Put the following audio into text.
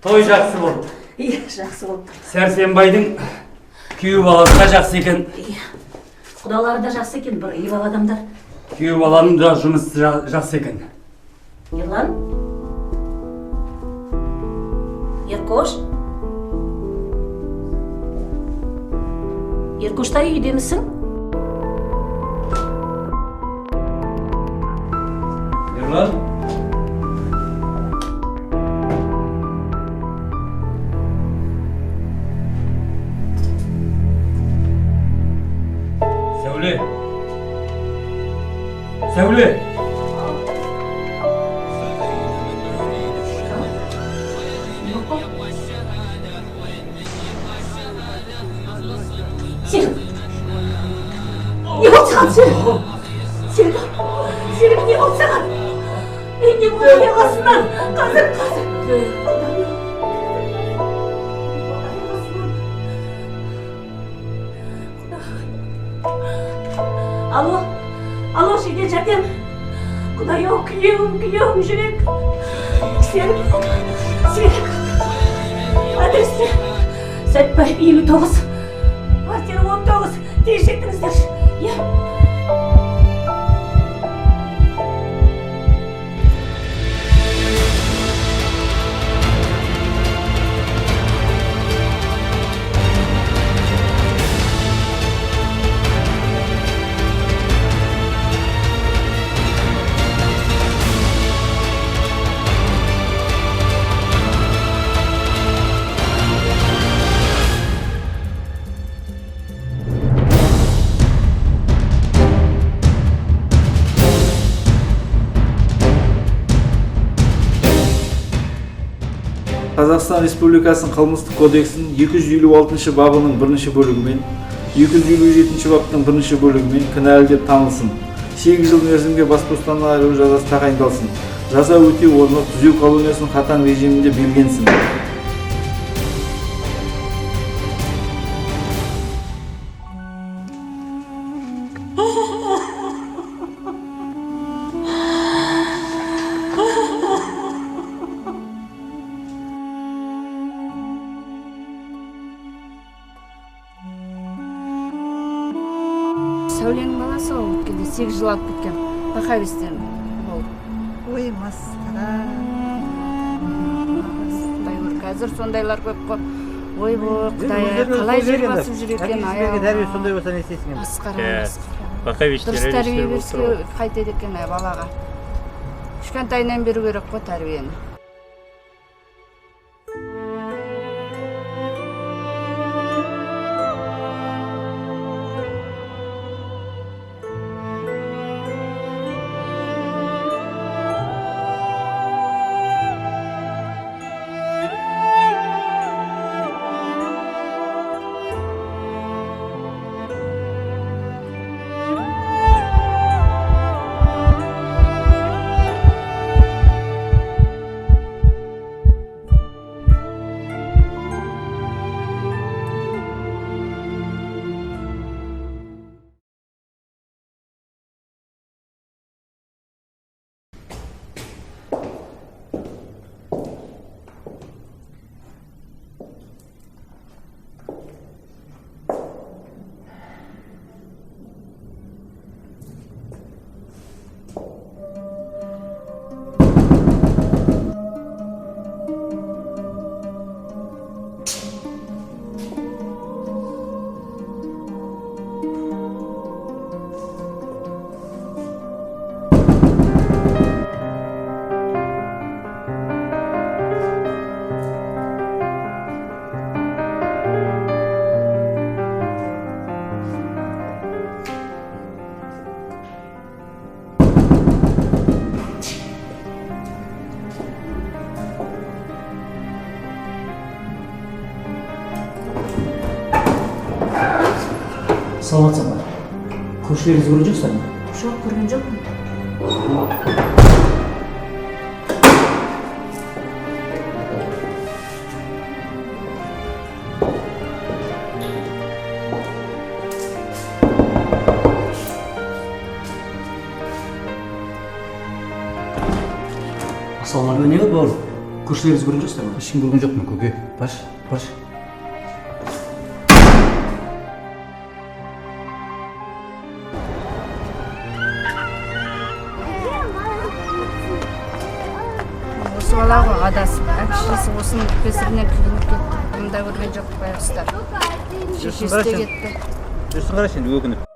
Той жақсы болды. Иә, жақсы болды. Сәрсенбайдың күйеу баласы да жақсы екен. Иә. Құдалары да жақсы екен, бір ибал адамдар. Күйеу баланың да жұмысы жақсы екен. Ерлан? Еркош? Еркошта үйдемісің? Ерлан? Сәуле! Серік! Не болды саған, Серік? Серік, не болды саған? Не болды аяқ астынан? Қазір! Алло, жедел жәрдем. Құдай-ау, күйеуім жүрек. Серік. Адресте Сәтбай 59. Квартира 19. Тез жеттіңіздерші. Иә. Қазақстан Республикасының қылмыстық кодексінің 256 бабының 1 бөлігімен, 257 баптың 1 бөлігімен кінәлі деп танылсын. 8 жыл мерзімге бас бостандығынан айыру жазасы тағайындалсын. Жаза өтеу орны түзеу колониясының қатаң режимінде белгіленсін. Сәуленің баласы ол өткенде 8 жыл алып кеткен. Бақабестен болды. Ой, масқара. Қазір сондайлар көп қой. Ой, Құдай, қалай жер басып жүр екен, аяғы. Тәрбие сондай болса не істейсің енді? Масқара. Дұрыс тәрбие берсе қайтеді екен балаға. Кішкентайынан беру керек қой тәрбиені. Саламатсың ба? Көршілеріңізді көрген жоқсыздар ма? Жоқ, көрген жоқпын. Асалармен не болды, бауырым? көршілеріңіз көрген жоқсыздар ма? Ешкім көрген жоқпын, көке. Баш. Осы бала ғой адасып, әкшесі осының кесірінен күйініп кетті. Бұнда көрген жоқ байғұстар. Шешесі де кетті. Жүрсін қарашы енді өкініп.